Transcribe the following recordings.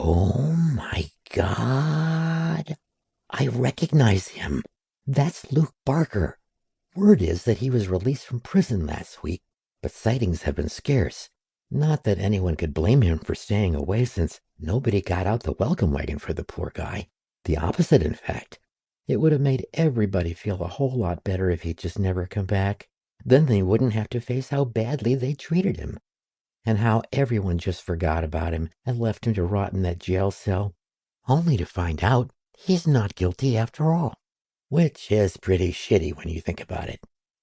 Oh my God. I recognize him. That's Luke Barker. Word is that he was released from prison last week, but sightings have been scarce. Not that anyone could blame him for staying away since nobody got out the welcome wagon for the poor guy. The opposite, in fact. It would have made everybody feel a whole lot better if he'd just never come back. Then they wouldn't have to face how badly they treated him, and how everyone just forgot about him and left him to rot in that jail cell, only to find out he's not guilty after all. Which is pretty shitty when you think about it.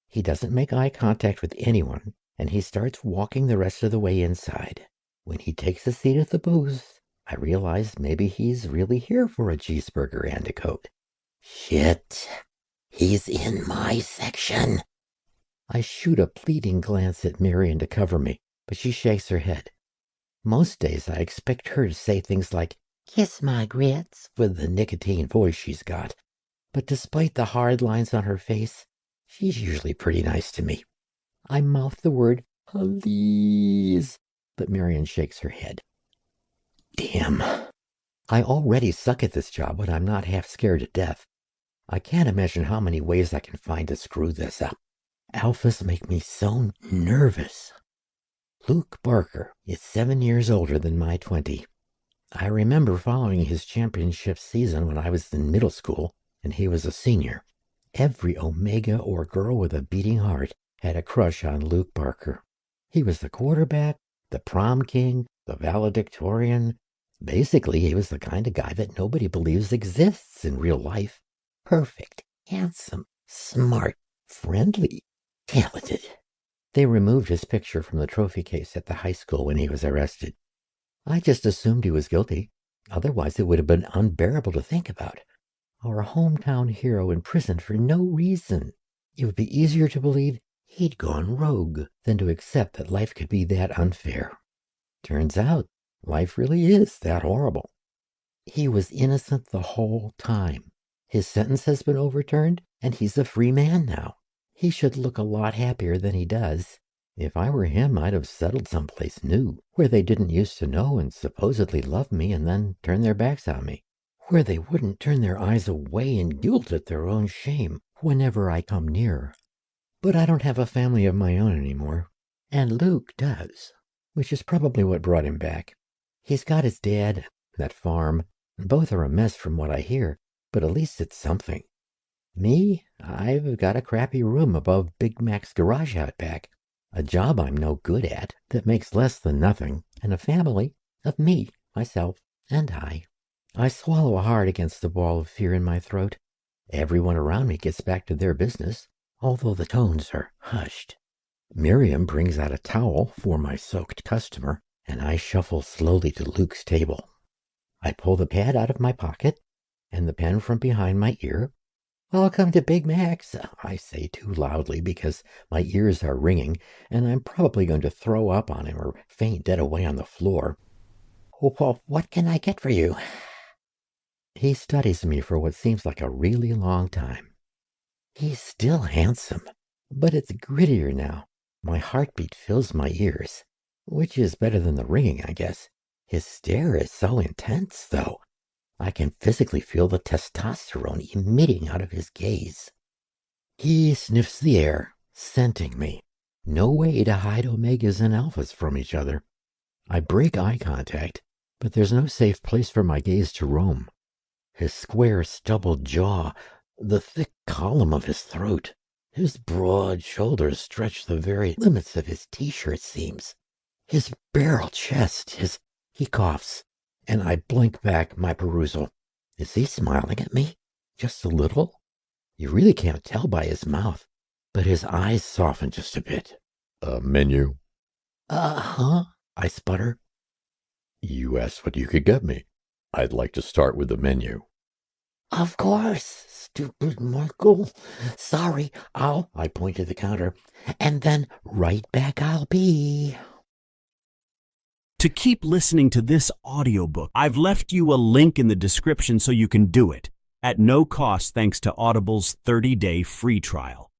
He doesn't make eye contact with anyone, and he starts walking the rest of the way inside. When he takes a seat at the booth, I realize maybe he's really here for a cheeseburger and a Coke. Shit, he's in my section. I shoot a pleading glance at Marion to cover me, but she shakes her head. Most days I expect her to say things like, "Kiss my grits," with the nicotine voice she's got. But despite the hard lines on her face, she's usually pretty nice to me. I mouth the word, "please," but Marion shakes her head. Damn. I already suck at this job, but I'm not half scared to death. I can't imagine how many ways I can find to screw this up. Alphas make me so nervous. Luke Barker is 7 years older than my 20. I remember following his championship season when I was in middle school, and he was a senior. Every Omega or girl with a beating heart had a crush on Luke Barker. He was the quarterback, the prom king, the valedictorian. Basically, he was the kind of guy that nobody believes exists in real life. Perfect, handsome, smart, friendly, talented. They removed his picture from the trophy case at the high school when he was arrested. I just assumed he was guilty. Otherwise, it would have been unbearable to think about. Our hometown hero in prison for no reason. It would be easier to believe he'd gone rogue than to accept that life could be that unfair. Turns out, life really is that horrible. He was innocent the whole time. His sentence has been overturned, and he's a free man now. He should look a lot happier than he does. If I were him, I'd have settled someplace new, where they didn't used to know and supposedly love me and then turn their backs on me, where they wouldn't turn their eyes away in guilt at their own shame whenever I come near. But I don't have a family of my own anymore, and Luke does, which is probably what brought him back. He's got his dad, that farm. Both are a mess from what I hear, but at least it's something. Me, I've got a crappy room above Big Mac's garage out back, a job I'm no good at that makes less than nothing, and a family of me, myself, and I. I swallow hard against the ball of fear in my throat. Everyone around me gets back to their business, although the tones are hushed. Miriam brings out a towel for my soaked customer, and I shuffle slowly to Luke's table. I pull the pad out of my pocket and the pen from behind my ear. "Welcome to Big Mac's," I say too loudly because my ears are ringing, and I'm probably going to throw up on him or faint dead away on the floor. "Oh, what can I get for you?" He studies me for what seems like a really long time. He's still handsome, but it's grittier now. My heartbeat fills my ears, which is better than the ringing, I guess. His stare is so intense, though. I can physically feel the testosterone emitting out of his gaze. He sniffs the air, scenting me. No way to hide Omegas and Alphas from each other. I break eye contact, but there's no safe place for my gaze to roam. His square, stubbled jaw, the thick column of his throat, his broad shoulders stretch the very limits of his t-shirt seams. His barrel chest, he coughs, and I blink back my perusal. Is he smiling at me? Just a little? You really can't tell by his mouth, but his eyes soften just a bit. Menu? Huh? I sputter. You asked what you could get me. I'd like to start with the menu. Of course, stupid Michael. Sorry, I point to the counter, and then right back I'll be. To keep listening to this audiobook, I've left you a link in the description so you can do it, at no cost thanks to Audible's 30-day free trial.